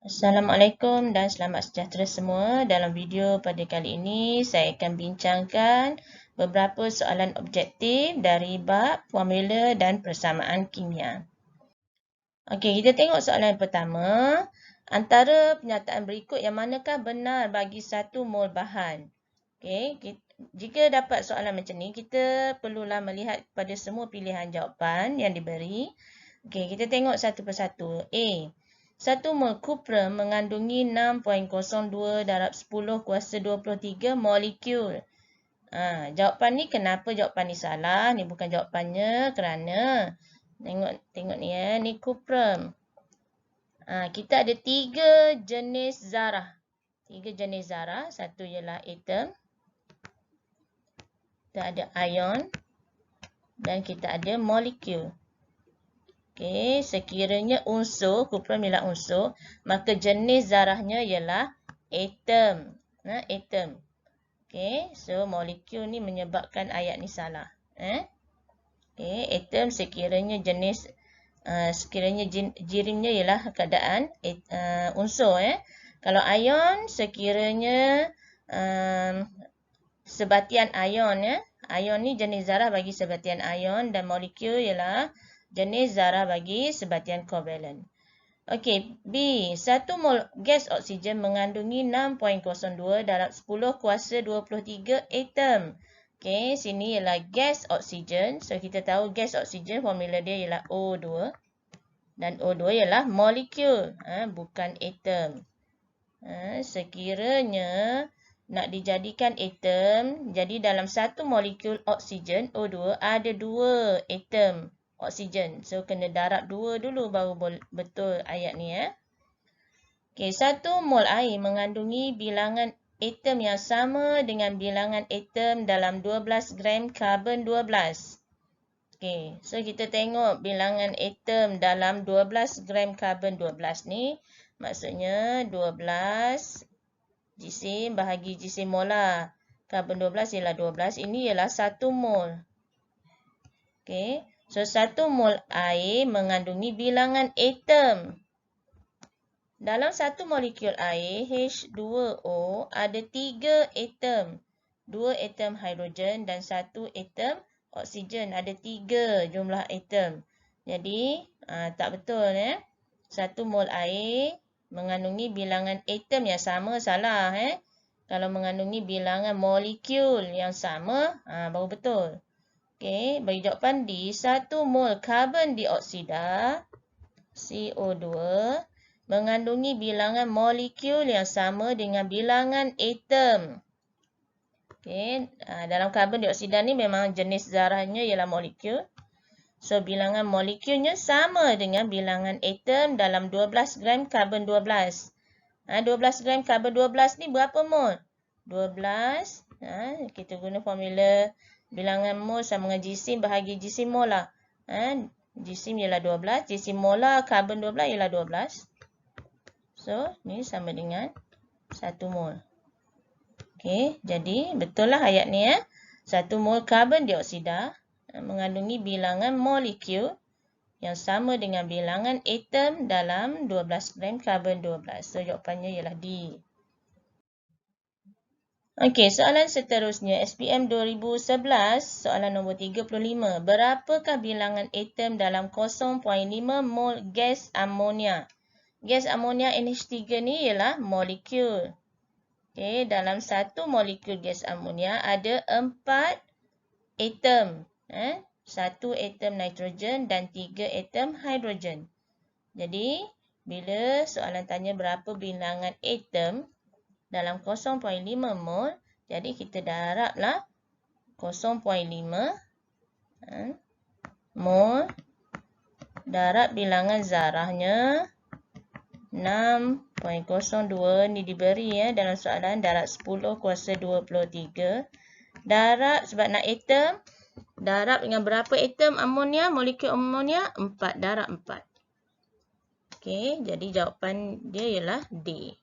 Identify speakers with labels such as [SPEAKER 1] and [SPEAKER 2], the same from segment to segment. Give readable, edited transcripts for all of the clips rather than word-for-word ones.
[SPEAKER 1] Assalamualaikum dan selamat sejahtera semua. Dalam video pada kali ini, saya akan bincangkan beberapa soalan objektif dari bab formula dan persamaan kimia. Okey, kita tengok soalan pertama. Antara pernyataan berikut yang manakah benar bagi 1 mol bahan? Okey, jika dapat soalan macam ni, kita perlulah melihat pada semua pilihan jawapan yang diberi. Okey, kita tengok satu persatu. A. 1 mol cuprum mengandungi 6.02 darab 10 kuasa 23 molekul. Jawapan ni, kenapa jawapan ni salah? Ni bukan jawapannya kerana tengok ni ni cuprum. Kita ada 3 jenis zarah. 3 jenis zarah, satu ialah atom. Kita ada ion dan kita ada molekul. Okey, sekiranya unsur, cuprum ialah unsur, maka jenis zarahnya ialah atom. Atom. Okey, so molekul ni menyebabkan ayat ni salah. Okey, atom sekiranya jenis jirimnya ialah keadaan unsur. Kalau ion sekiranya sebatian ion. Ion ni jenis zarah bagi sebatian ion dan molekul ialah jenis zarah bagi sebatian kovalen. Okey, B. 1 mol gas oksigen mengandungi 6.02 darab 10 kuasa 23 atom. Okey, sini ialah gas oksigen. So, kita tahu gas oksigen formula dia ialah O2. Dan O2 ialah molekul, bukan atom. Sekiranya nak dijadikan atom, jadi dalam satu molekul oksigen O2 ada 2 atom oksigen. So, kena darab 2 dulu baru betul ayat ni. Okey, 1 mol air mengandungi bilangan atom yang sama dengan bilangan atom dalam 12 gram karbon 12. Okey, so kita tengok bilangan atom dalam 12 gram karbon 12 ni. Maksudnya 12 jisim bahagi jisim molar. Karbon 12 ialah 12. Ini ialah 1 mol. Okey. So, 1 mol air mengandungi bilangan atom. Dalam satu molekul air, H2O, ada 3 atom. 2 atom hidrogen dan 1 atom oksigen. Ada 3 jumlah atom. Jadi, tak betul. 1 mol air mengandungi bilangan atom yang sama, salah. Kalau mengandungi bilangan molekul yang sama, baru betul. Okey, bagi jawapan D, 1 mol karbon dioksida CO2 mengandungi bilangan molekul yang sama dengan bilangan atom. Okey, dalam karbon dioksida ni memang jenis zarahnya ialah molekul. So, bilangan molekulnya sama dengan bilangan atom dalam 12 gram karbon 12. 12 gram karbon 12 ni berapa mol? 12. Kita guna formula bilangan mol sama dengan jisim bahagi jisim molar. Jisim ialah 12. Jisim molar karbon 12 ialah 12. So, ni sama dengan 1 mol. Okey, jadi betul lah ayat ni. 1 mol karbon dioksida mengandungi bilangan molekul yang sama dengan bilangan atom dalam 12 gram karbon 12. So, jawapannya ialah D. Okey, soalan seterusnya. SPM 2011, soalan nombor 35. Berapakah bilangan atom dalam 0.5 mol gas amonia? Gas amonia NH3 ni ialah molekul. Okey, dalam satu molekul gas amonia ada 4 atom. 1 atom nitrogen dan 3 atom hidrogen. Jadi, bila soalan tanya berapa bilangan atom dalam 0.5 mol, jadi kita darablah 0.5 mol darab bilangan zarahnya 6.02 ni diberi dalam soalan, darab 10 kuasa 23. Darab sebab nak atom, darab dengan berapa atom amonia, molekul amonia? 4, darab 4. Okey, jadi jawapan dia ialah D.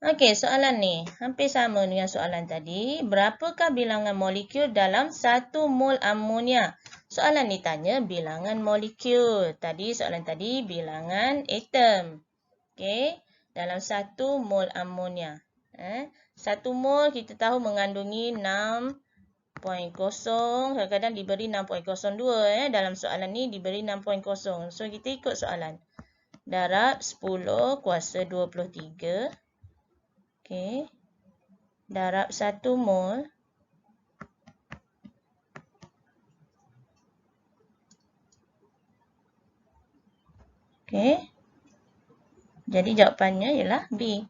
[SPEAKER 1] Okey, soalan ni hampir sama dengan soalan tadi. Berapakah bilangan molekul dalam 1 mol amonia? Soalan ni tanya bilangan molekul. Tadi soalan tadi bilangan atom. Okey, dalam 1 mol amonia. 1 mol kita tahu mengandungi 6.0, kadang-kadang diberi 6.02. Dalam soalan ni diberi 6.0. So, kita ikut soalan. Darab 10 kuasa 23. Okey. Darab 1 mol. Okey. Jadi jawapannya ialah B.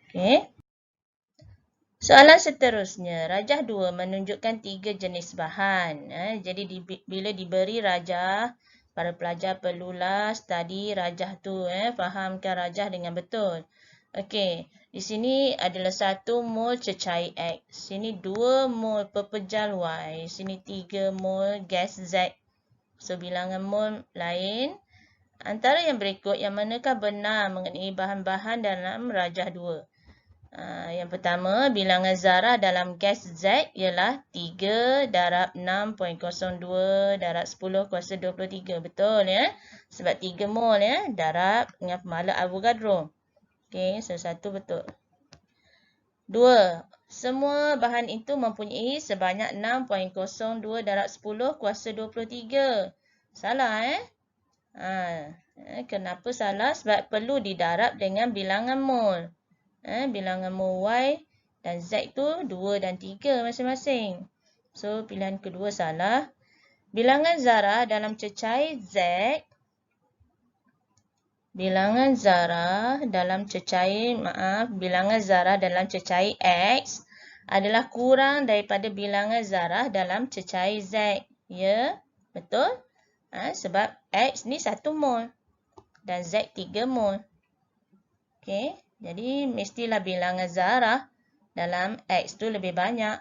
[SPEAKER 1] Okey. Soalan seterusnya, rajah 2 menunjukkan 3 jenis bahan. Jadi bila diberi rajah, para pelajar perlulah study rajah tu, fahamkan rajah dengan betul. Okey, di sini adalah 1 mol cecair X. Sini 2 mol pepejal Y. Sini 3 mol gas Z. So, bilangan mol lain. Antara yang berikut, yang manakah benar mengenai bahan-bahan dalam rajah 2? Yang pertama, bilangan zarah dalam gas Z ialah 3 darab 6.02 darab 10 kuasa 23. Betul ya? Sebab 3 mol ya. Darab dengan pemala Avogadro. Okey, so 1 betul. 2. Semua bahan itu mempunyai sebanyak 6.02 darab 10 kuasa 23. Salah Kenapa salah? Sebab perlu didarab dengan bilangan mol. Bilangan mol Y dan Z tu 2 dan 3 masing-masing. So, pilihan kedua salah. Bilangan zarah dalam cecair Z. Bilangan zarah dalam cecair X adalah kurang daripada bilangan zarah dalam cecair Z. Ya, betul? Sebab X ni 1 mol dan Z 3 mol. Okey. Jadi, mestilah bilangan zarah dalam X tu lebih banyak.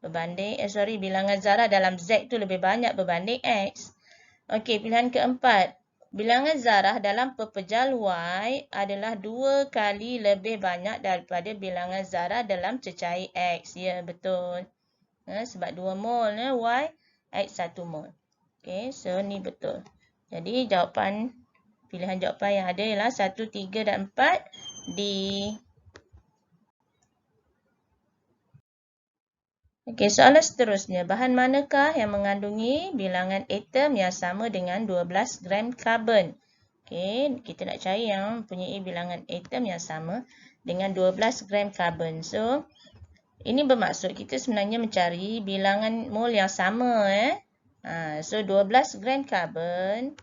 [SPEAKER 1] Bilangan zarah dalam Z tu lebih banyak berbanding X. Okey, pilihan keempat. Bilangan zarah dalam pepejal Y adalah 2 kali lebih banyak daripada bilangan zarah dalam cecair X. Ya, betul. Sebab 2 mol Y, X 1 mol. Okey, so ni betul. Jadi, pilihan jawapan yang ada ialah 1, 3 dan 4 D. Okey, soalan seterusnya. Bahan manakah yang mengandungi bilangan atom yang sama dengan 12 gram karbon? Okey, kita nak cari yang mempunyai bilangan atom yang sama dengan 12 gram karbon. So, ini bermaksud kita sebenarnya mencari bilangan mol yang sama. So, 12 gram karbon,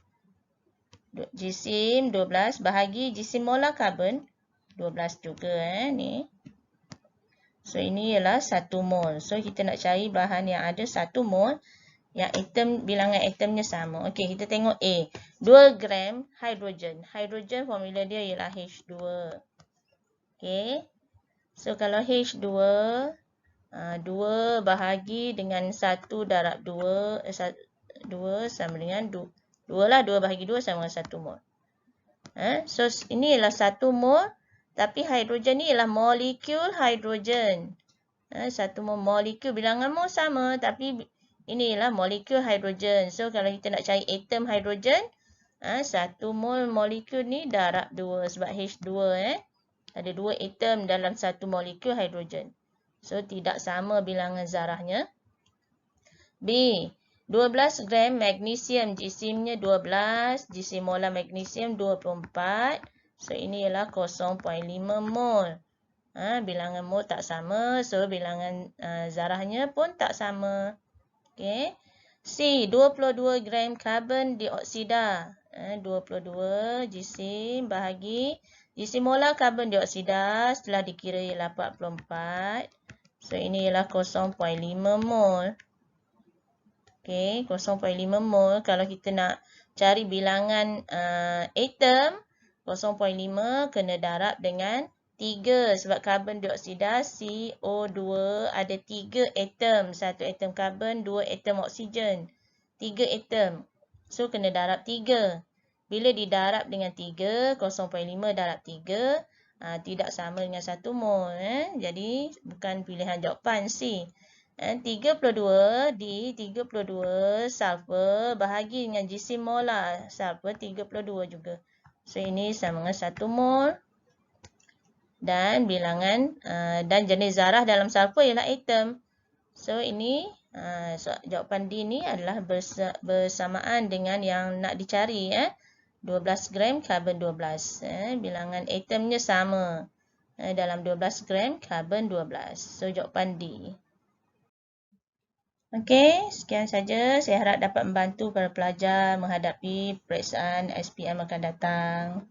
[SPEAKER 1] jisim 12 bahagi jisim molar karbon 12 juga ni. So ini ialah 1 mol. So kita nak cari bahan yang ada 1 mol yang bilangan atomnya sama. Okey, kita tengok A. 2 gram hidrogen. Hidrogen formula dia ialah H2. Okey. So kalau H2 2 bahagi dengan 1 darab 2 sama dengan 2 lah, 2 bahagi 2 sama dengan 1 mol. So, ini ialah 1 mol. Tapi hidrogen ni ialah molekul hidrogen. 1 mol molekul. Bilangan mol sama. Tapi ini ialah molekul hidrogen. So, kalau kita nak cari atom hidrogen. 1 mol molekul ni darab 2. Sebab H2 ada 2 atom dalam 1 molekul hidrogen. So, tidak sama bilangan zarahnya. B. 12 gram magnesium, jisimnya 12, jisim molar magnesium 24. So, ini ialah 0.5 mol. Bilangan mol tak sama, so bilangan zarahnya pun tak sama. Okey. C. 22 gram karbon dioksida. 22 jisim bahagi jisim molar karbon dioksida setelah dikira ialah 44. So, ini ialah 0.5 mol. Okey, 0.5 mol. Kalau kita nak cari bilangan atom, 0.5 kena darab dengan 3. Sebab karbon dioksida CO2 ada 3 atom. 1 atom karbon, 2 atom oksigen. 3 atom. So, kena darab 3. Bila didarab dengan 3, 0.5 darab 3, tidak sama dengan 1 mol. Jadi bukan pilihan jawapan C. 32 di 32 sulfur bahagi dengan gisim molar. Sulfur 32 juga. So ini sama dengan 1 mol. Dan bilangan dan jenis zarah dalam sulfur ialah atom. So ini jawapan D ni adalah bersamaan dengan yang nak dicari. 12 gram karbon 12. Bilangan atomnya sama dalam 12 gram karbon 12. So jawapan D. Okey, sekian saja. Saya harap dapat membantu para pelajar menghadapi peperiksaan SPM akan datang.